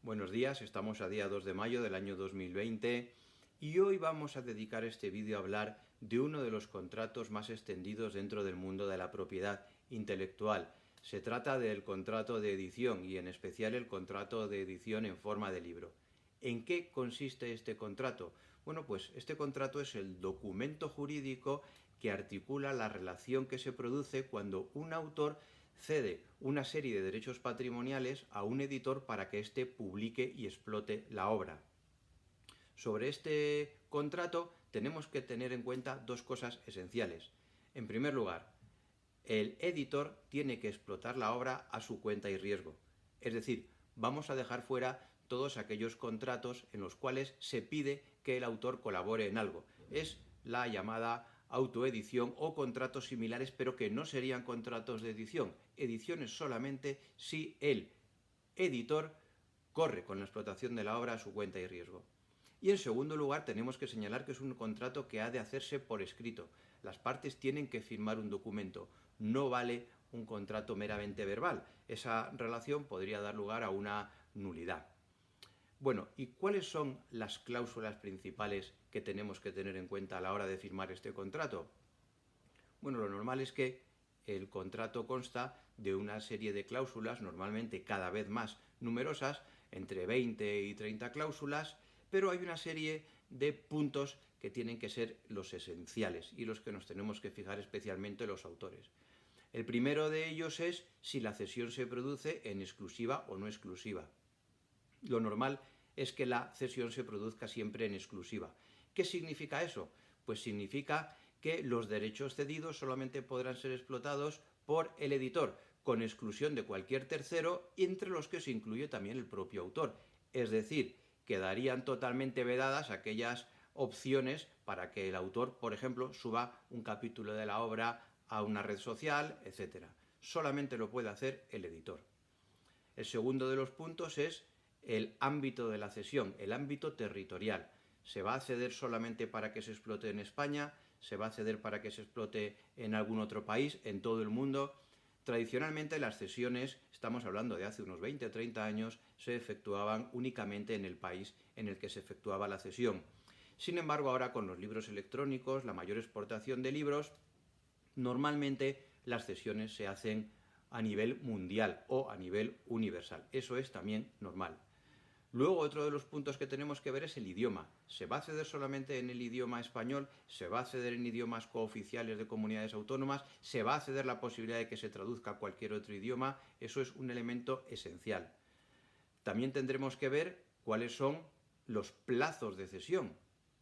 Buenos días, estamos a día 2 de mayo del año 2020 y hoy vamos a dedicar este vídeo a hablar de uno de los contratos más extendidos dentro del mundo de la propiedad intelectual. Se trata del contrato de edición y en especial el contrato de edición en forma de libro. ¿En qué consiste este contrato? Bueno, pues este contrato es el documento jurídico que articula la relación que se produce cuando un autor cede una serie de derechos patrimoniales a un editor para que éste publique y explote la obra. Sobre este contrato tenemos que tener en cuenta dos cosas esenciales. En primer lugar, el editor tiene que explotar la obra a su cuenta y riesgo. Es decir, vamos a dejar fuera todos aquellos contratos en los cuales se pide que el autor colabore en algo. Es la llamada autoedición o contratos similares, pero que no serían contratos de edición. Ediciones solamente si el editor corre con la explotación de la obra a su cuenta y riesgo. Y en segundo lugar, tenemos que señalar que es un contrato que ha de hacerse por escrito. Las partes tienen que firmar un documento. No vale un contrato meramente verbal. Esa relación podría dar lugar a una nulidad. Bueno, ¿y cuáles son las cláusulas principales que tenemos que tener en cuenta a la hora de firmar este contrato? Bueno, lo normal es que el contrato consta de una serie de cláusulas, normalmente cada vez más numerosas, entre 20 y 30 cláusulas, pero hay una serie de puntos que tienen que ser los esenciales y los que nos tenemos que fijar especialmente los autores. El primero de ellos es si la cesión se produce en exclusiva o no exclusiva. Lo normal es que la cesión se produzca siempre en exclusiva. ¿Qué significa eso? Pues significa que los derechos cedidos solamente podrán ser explotados por el editor, con exclusión de cualquier tercero, entre los que se incluye también el propio autor. Es decir, quedarían totalmente vedadas aquellas opciones para que el autor, por ejemplo, suba un capítulo de la obra a una red social, etc. Solamente lo puede hacer el editor. El segundo de los puntos es el ámbito de la cesión, el ámbito territorial. ¿Se va a ceder solamente para que se explote en España? ¿Se va a ceder para que se explote en algún otro país, en todo el mundo? Tradicionalmente las cesiones, estamos hablando de hace unos 20 o 30 años, se efectuaban únicamente en el país en el que se efectuaba la cesión. Sin embargo, ahora con los libros electrónicos, la mayor exportación de libros, normalmente las cesiones se hacen a nivel mundial o a nivel universal. Eso es también normal. Luego, otro de los puntos que tenemos que ver es el idioma. ¿Se va a ceder solamente en el idioma español? ¿Se va a ceder en idiomas cooficiales de comunidades autónomas? ¿Se va a ceder la posibilidad de que se traduzca a cualquier otro idioma? Eso es un elemento esencial. También tendremos que ver cuáles son los plazos de cesión.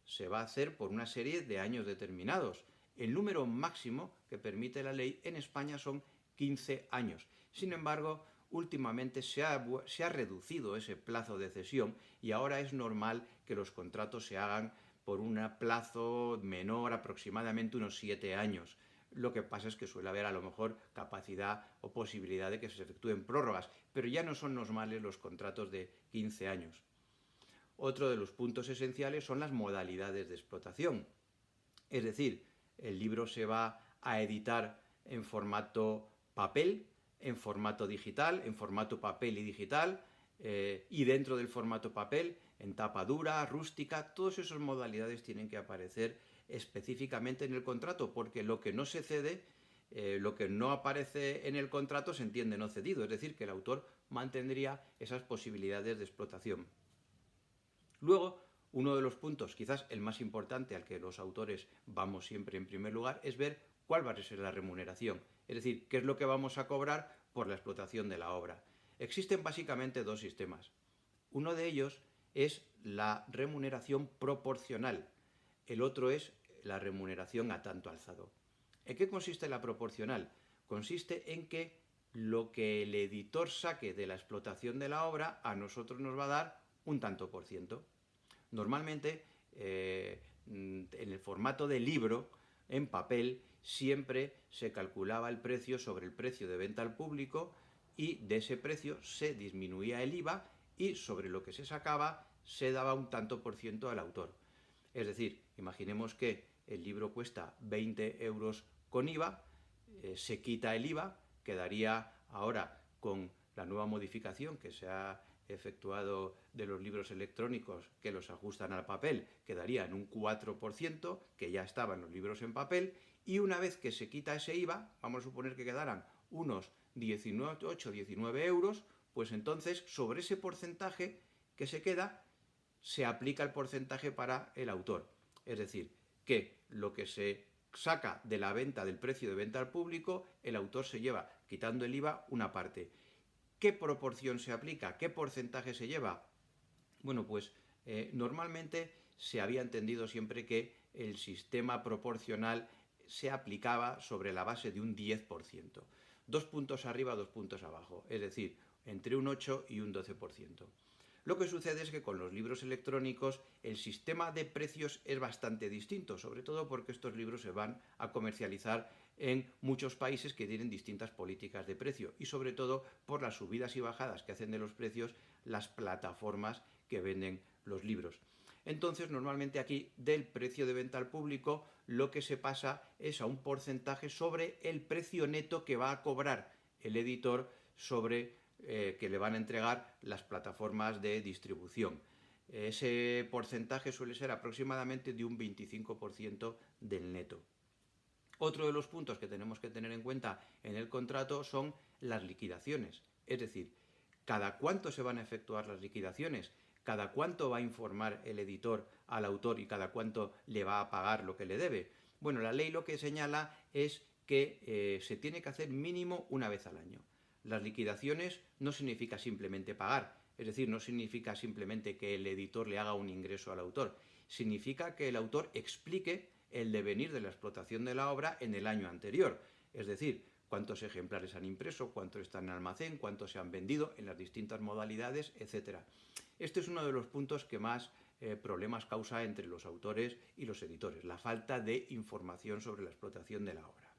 Se va a hacer por una serie de años determinados. El número máximo que permite la ley en España son 15 años. Sin embargo, últimamente se ha reducido ese plazo de cesión y ahora es normal que los contratos se hagan por un plazo menor, aproximadamente unos 7 años. Lo que pasa es que suele haber a lo mejor capacidad o posibilidad de que se efectúen prórrogas, pero ya no son normales los contratos de 15 años. Otro de los puntos esenciales son las modalidades de explotación. Es decir, el libro se va a editar en formato papel, en formato digital, en formato papel y digital, y dentro del formato papel, en tapa dura, rústica, todas esas modalidades tienen que aparecer específicamente en el contrato, porque lo que no se cede, lo que no aparece en el contrato se entiende no cedido, es decir, que el autor mantendría esas posibilidades de explotación. Luego, uno de los puntos, quizás el más importante al que los autores vamos siempre en primer lugar, es ver cuál va a ser la remuneración, es decir, qué es lo que vamos a cobrar por la explotación de la obra. Existen básicamente dos sistemas. Uno de ellos es la remuneración proporcional, el otro es la remuneración a tanto alzado. ¿En qué consiste la proporcional? Consiste en que lo que el editor saque de la explotación de la obra a nosotros nos va a dar un tanto por ciento. Normalmente, en el formato de libro, en papel, siempre se calculaba el precio sobre el precio de venta al público y de ese precio se disminuía el IVA y sobre lo que se sacaba se daba un tanto por ciento al autor. Es decir, imaginemos que el libro cuesta 20 euros con IVA, se quita el IVA, quedaría ahora con la nueva modificación que se ha efectuado de los libros electrónicos que los ajustan al papel quedarían un 4%, que ya estaban los libros en papel, y una vez que se quita ese IVA, vamos a suponer que quedaran unos 19 euros, pues entonces sobre ese porcentaje que se queda se aplica el porcentaje para el autor. Es decir, que lo que se saca de la venta, del precio de venta al público, el autor se lleva, quitando el IVA, una parte. ¿Qué proporción se aplica? ¿Qué porcentaje se lleva? Bueno, pues normalmente se había entendido siempre que el sistema proporcional se aplicaba sobre la base de un 10%. 2 puntos arriba, 2 puntos abajo, es decir, entre un 8 y un 12%. Lo que sucede es que con los libros electrónicos el sistema de precios es bastante distinto, sobre todo porque estos libros se van a comercializar en muchos países que tienen distintas políticas de precio y sobre todo por las subidas y bajadas que hacen de los precios las plataformas que venden los libros. Entonces, normalmente aquí del precio de venta al público lo que se pasa es a un porcentaje sobre el precio neto que va a cobrar el editor sobre que le van a entregar las plataformas de distribución. Ese porcentaje suele ser aproximadamente de un 25% del neto. Otro de los puntos que tenemos que tener en cuenta en el contrato son las liquidaciones, es decir, cada cuánto se van a efectuar las liquidaciones, cada cuánto va a informar el editor al autor y cada cuánto le va a pagar lo que le debe. Bueno, la ley lo que señala es que se tiene que hacer mínimo una vez al año. Las liquidaciones no significa simplemente pagar, es decir, no significa simplemente que el editor le haga un ingreso al autor, significa que el autor explique el devenir de la explotación de la obra en el año anterior, es decir, cuántos ejemplares han impreso, cuántos están en almacén, cuántos se han vendido en las distintas modalidades, etc. Este es uno de los puntos que más problemas causa entre los autores y los editores, la falta de información sobre la explotación de la obra.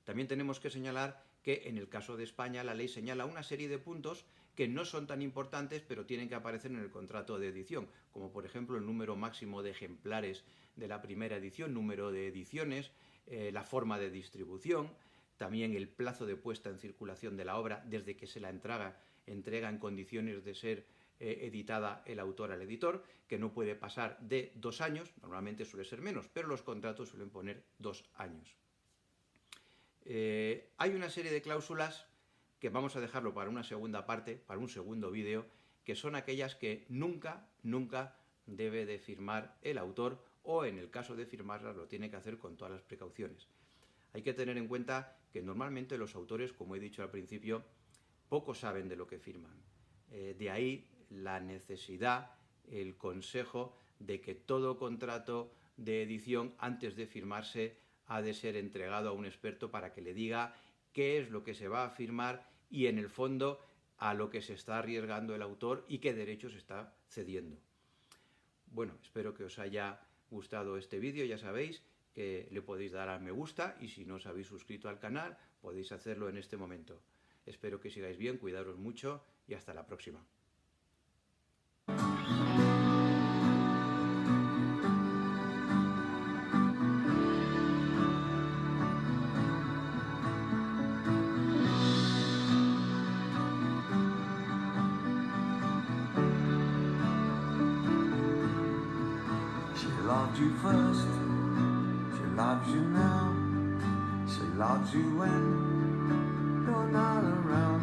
También tenemos que señalar que en el caso de España la ley señala una serie de puntos que no son tan importantes pero tienen que aparecer en el contrato de edición, como por ejemplo el número máximo de ejemplares de la primera edición, número de ediciones, la forma de distribución, también el plazo de puesta en circulación de la obra desde que se la entrega en condiciones de ser editada el autor al editor, que no puede pasar de 2 años, normalmente suele ser menos, pero los contratos suelen poner 2 años. Hay una serie de cláusulas que vamos a dejarlo para una segunda parte, para un segundo vídeo, que son aquellas que nunca debe de firmar el autor o en el caso de firmarlas lo tiene que hacer con todas las precauciones. Hay que tener en cuenta que normalmente los autores, como he dicho al principio, poco saben de lo que firman. De ahí la necesidad, el consejo de que todo contrato de edición antes de firmarse ha de ser entregado a un experto para que le diga qué es lo que se va a firmar y en el fondo a lo que se está arriesgando el autor y qué derechos está cediendo. Bueno, espero que os haya gustado este vídeo, ya sabéis que le podéis dar al me gusta y si no os habéis suscrito al canal podéis hacerlo en este momento. Espero que sigáis bien, cuidaros mucho y hasta la próxima. Loved you first, she loves you now, she loves you when you're not around.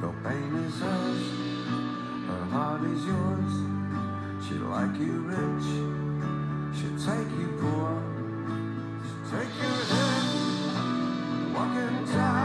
Your pain is hers, her heart is yours. She'll like you rich, she'll take you poor. She'll take your hand, walk in time.